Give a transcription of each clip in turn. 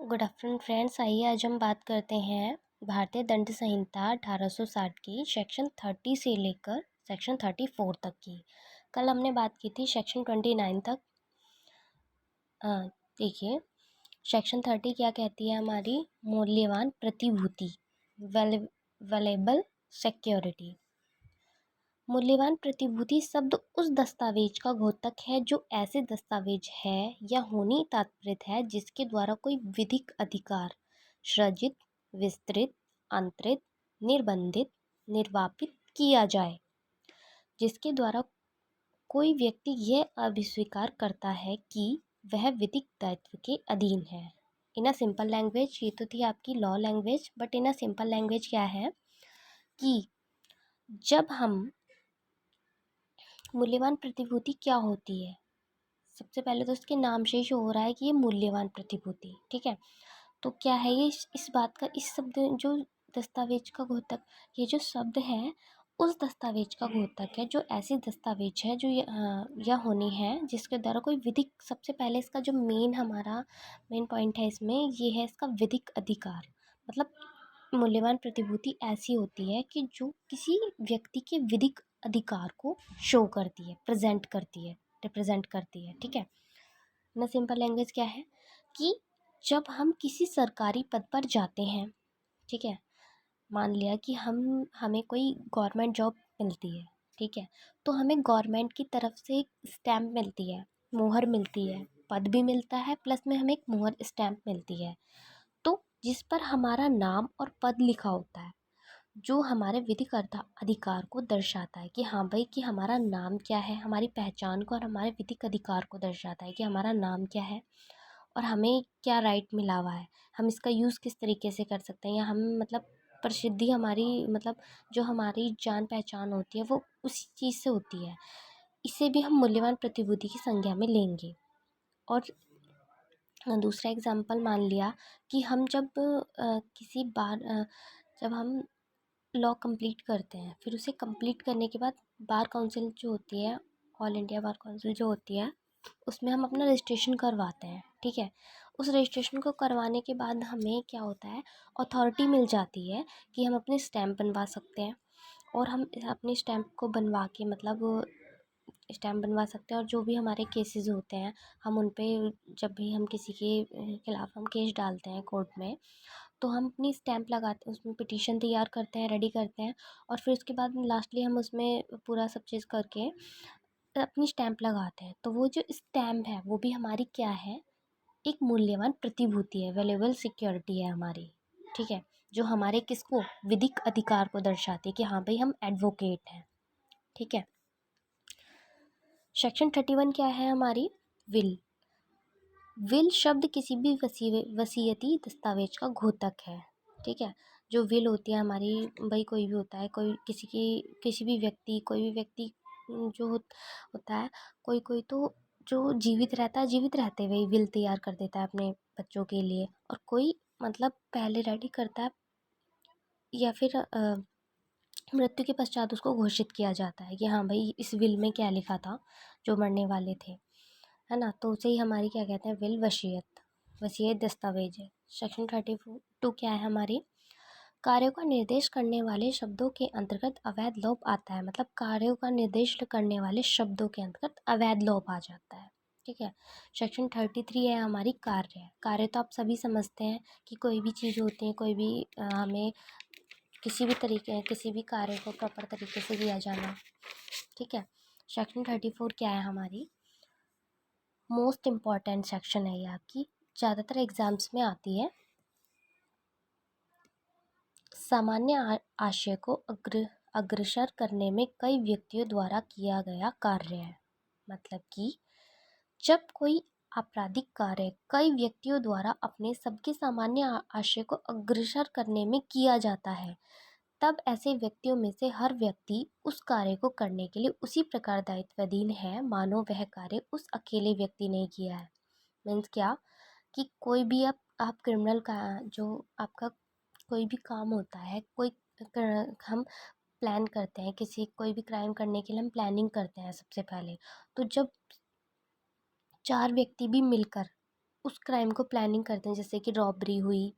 Good afternoon friends. आइए आज हम बात करते हैं भारतीय दंड संहिता 1860 की सेक्शन 30 से लेकर सेक्शन 34 तक की। कल हमने बात की थी सेक्शन 29 तक। देखिए, सेक्शन 30 क्या कहती है हमारी? मूल्यवान प्रतिभूति, वैल्यूएबल सिक्योरिटी। मूल्यवान प्रतिभूति शब्द उस दस्तावेज का घोतक है जो ऐसे दस्तावेज है या होनी तात्पर्य है जिसके द्वारा कोई विधिक अधिकार सृजित, विस्तृत, अंतरित, निर्बंधित, निर्वापित किया जाए, जिसके द्वारा कोई व्यक्ति यह अभिस्वीकार करता है कि वह विधिक दायित्व के अधीन है। इन अ सिंपल लैंग्वेज, ये तो थी आपकी law language, but in a simple language क्या है कि जब हम मूल्यवान प्रतिभूति क्या होती है, सबसे पहले तो इसके नाम से ही शो हो रहा है कि ये मूल्यवान प्रतिभूति, ठीक है। तो क्या है ये? इस बात का, इस शब्द जो दस्तावेज का घोतक, ये जो शब्द है उस दस्तावेज का घोतक है जो ऐसी दस्तावेज है जो या होनी है जिसके द्वारा कोई विधिक, सबसे पहले इसका जो हमारा मेन पॉइंट है इसमें, ये है इसका विधिक अधिकार। मतलब मूल्यवान प्रतिभूति ऐसी होती है कि जो किसी व्यक्ति के विधिक अधिकार को शो करती है, प्रेजेंट करती है, रिप्रेजेंट करती है, ठीक है ना। सिंपल लैंग्वेज क्या है कि जब हम किसी सरकारी पद पर जाते हैं, ठीक है, मान लिया कि हमें कोई गवर्नमेंट जॉब मिलती है, ठीक है, तो हमें गवर्नमेंट की तरफ से एक स्टैम्प मिलती है, मोहर मिलती है, पद भी मिलता है, प्लस में हमें एक मोहर स्टैम्प मिलती है, तो जिस पर हमारा नाम और पद लिखा होता है, जो हमारे विधिक अधिकार को दर्शाता है कि हाँ भाई, कि हमारा नाम क्या है, हमारी पहचान को और हमारे विधिक अधिकार को दर्शाता है कि हमारा नाम क्या है और हमें क्या राइट मिला हुआ है, हम इसका यूज़ किस तरीके से कर सकते हैं, या हम मतलब प्रसिद्धि हमारी, मतलब जो हमारी जान पहचान होती है वो उसी चीज़ से होती है। इसे भी हम मूल्यवान प्रतिभूति की संज्ञा में लेंगे। और दूसरा एग्जाम्पल मान लिया कि हम जब किसी बार जब हम लॉ कंप्लीट करते हैं, फिर उसे कंप्लीट करने के बाद बार काउंसिल जो होती है, ऑल इंडिया बार काउंसिल जो होती है, उसमें हम अपना रजिस्ट्रेशन करवाते हैं, ठीक है। उस रजिस्ट्रेशन को करवाने के बाद हमें क्या होता है, अथॉरिटी मिल जाती है कि हम अपने स्टैम्प बनवा सकते हैं, और हम अपने स्टैम्प को बनवा के, मतलब स्टैम्प बनवा सकते हैं, और जो भी हमारे केसेस होते हैं, हम उन पे, जब भी हम किसी के खिलाफ हम केस डालते हैं कोर्ट में, तो हम अपनी स्टैम्प लगाते हैं, उसमें पिटीशन तैयार करते हैं, रेडी करते हैं, और फिर उसके बाद लास्टली हम उसमें पूरा सब चीज़ करके अपनी स्टैम्प लगाते हैं। तो वो जो स्टैम्प है वो भी हमारी क्या है, एक मूल्यवान प्रतिभूति है, वैल्यूएबल सिक्योरिटी है हमारी, ठीक है, जो हमारे किसको, विधिक अधिकार को दर्शाती है कि हाँ भाई हम एडवोकेट हैं, ठीक है। सेक्शन 31 क्या है हमारी? विल। विल शब्द किसी भी वसीयती दस्तावेज का घोतक है, ठीक है। जो विल होती है हमारी, भाई कोई भी होता है, कोई किसी भी व्यक्ति, कोई भी व्यक्ति जो होता है, कोई कोई तो जो जीवित रहता है, जीवित रहते हुए विल तैयार कर देता है अपने बच्चों के लिए, और कोई मतलब पहले रेडी करता है, या फिर मृत्यु के पश्चात उसको घोषित किया जाता है कि हाँ भाई इस विल में क्या लिखा था, जो मरने वाले थे, है ना। तो उसे ही हमारी क्या कहते हैं, विल, वसीयत, वसीयत दस्तावेज है। सेक्शन 32 क्या है हमारी? कार्यों का निर्देश करने वाले शब्दों के अंतर्गत अवैध लोप आता है। मतलब कार्यों का निर्देश करने वाले शब्दों के अंतर्गत अवैध लोप आ जाता है, ठीक है। सेक्शन 33 है हमारी कार्य। कार्य तो आप सभी समझते हैं कि कोई भी चीज़ होती है, कोई भी हमें किसी भी तरीके, किसी भी कार्य को प्रॉपर तरीके से किया जाना, ठीक है। सेक्शन 34 क्या है हमारी? मोस्ट इम्पॉर्टेंट सेक्शन है ये आपकी, ज़्यादातर एग्जाम्स में आती है। सामान्य आशय को अग्रसर करने में कई व्यक्तियों द्वारा किया गया कार्य है। मतलब कि जब कोई आपराधिक कार्य कई व्यक्तियों द्वारा अपने सबके सामान्य आशय को अग्रसर करने में किया जाता है, तब ऐसे व्यक्तियों में से हर व्यक्ति उस कार्य को करने के लिए उसी प्रकार दायित्वाधीन है मानो वह कार्य उस अकेले व्यक्ति ने किया है। मीन्स क्या, कि कोई भी आप क्रिमिनल का, जो आपका कोई भी काम होता है, हम प्लान करते हैं, कोई भी क्राइम करने के लिए हम प्लानिंग करते हैं सबसे पहले। तो जब 4 व्यक्ति भी मिलकर उस क्राइम को प्लानिंग करते हैं, जैसे कि रॉबरी हुई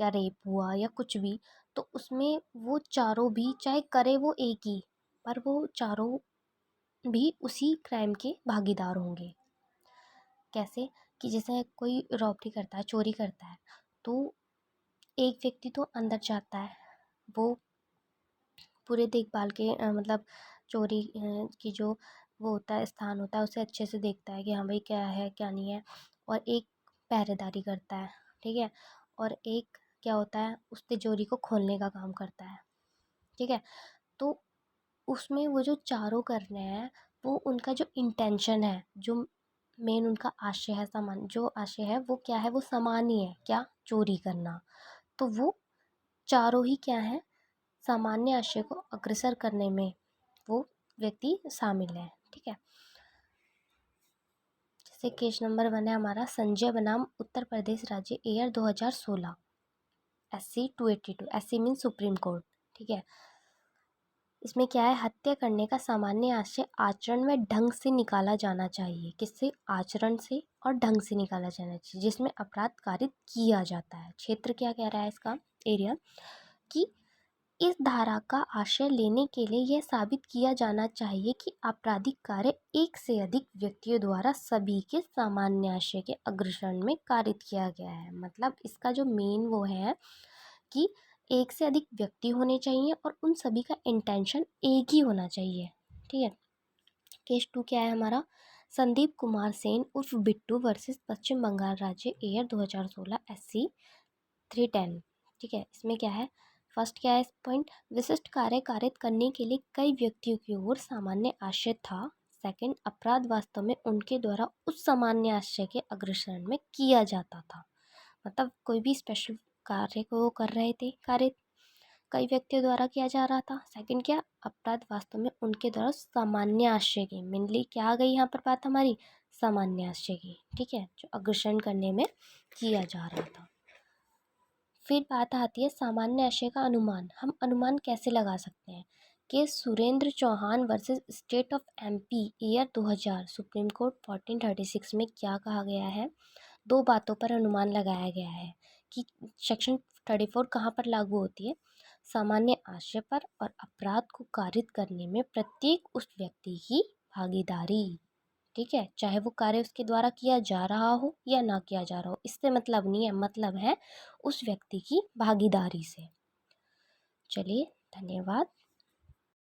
या रेप हुआ या कुछ भी, तो उसमें वो चारों भी, चाहे करे वो एक ही, पर वो चारों भी उसी क्राइम के भागीदार होंगे। कैसे? कि जैसे कोई रॉबरी करता है, चोरी करता है, तो एक व्यक्ति तो अंदर जाता है, वो पूरे देखभाल के मतलब चोरी की जो वो होता है, स्थान होता है, उसे अच्छे से देखता है कि हाँ भाई क्या है क्या नहीं है, और एक पहरेदारी करता है, ठीक है, और एक क्या होता है, उस तिजोरी को खोलने का काम करता है, ठीक है। तो उसमें वो जो चारों कर रहे हैं, वो उनका जो इंटेंशन है, जो मेन उनका आशय है, सामान जो आशय है वो क्या है, वो समान ही है, क्या, चोरी करना। तो वो चारों ही क्या है, सामान्य आशय को अग्रसर करने में वो व्यक्ति शामिल है, ठीक है। जैसे केस नंबर 1 है हमारा, संजय बनाम उत्तर प्रदेश राज्य, year 2016, SC 282, SC mean supreme court, ठीक है। इसमें क्या है, हत्या करने का सामान्य आशय आचरण में ढंग से निकाला जाना चाहिए, किससे, आचरण से और ढंग से निकाला जाना चाहिए, जिसमें अपराध कारित किया जाता है। क्षेत्र क्या कह रहा है इसका, एरिया, कि इस धारा का आशय लेने के लिए यह साबित किया जाना चाहिए कि आपराधिक कार्य एक से अधिक व्यक्तियों द्वारा सभी के सामान्य आशय के अग्रसरण में कारित किया गया है। मतलब इसका जो मेन वो है कि एक से अधिक व्यक्ति होने चाहिए और उन सभी का इंटेंशन एक ही होना चाहिए, ठीक है। केस 2 क्या है हमारा, संदीप कुमार सेन उर्फ बिट्टू वर्सेस पश्चिम बंगाल राज्य, ईयर 2016, SC 310, ठीक है। इसमें क्या है, फर्स्ट क्या है पॉइंट, विशिष्ट कार्य कारित करने के लिए कई व्यक्तियों की ओर सामान्य आशय था। सेकंड, अपराध वास्तव में उनके द्वारा उस सामान्य आशय के अग्रसरण में किया जाता था। मतलब कोई भी स्पेशल कार्य को वो कर रहे थे, कार्य कई व्यक्तियों द्वारा किया जा रहा था। सेकंड क्या, अपराध वास्तव में उनके द्वारा सामान्य आशय की, मेनली क्या आ गई यहाँ पर बात हमारी, सामान्य आशय की, ठीक है, जो अग्रसरण करने में किया जा रहा था। फिर बात आती है सामान्य आशय का अनुमान। हम अनुमान कैसे लगा सकते हैं, कि Surendra Chauhan versus state of MP, year 2000, supreme court 1436 में क्या कहा गया है, दो बातों पर अनुमान लगाया गया है कि सेक्शन 34 कहाँ पर लागू होती है, सामान्य आशय पर और अपराध को कारित करने में प्रत्येक उस व्यक्ति की भागीदारी, ठीक है, चाहे वो कार्य उसके द्वारा किया जा रहा हो या ना किया जा रहा हो, इससे मतलब नहीं है, मतलब है उस व्यक्ति की भागीदारी से। चलिए, धन्यवाद।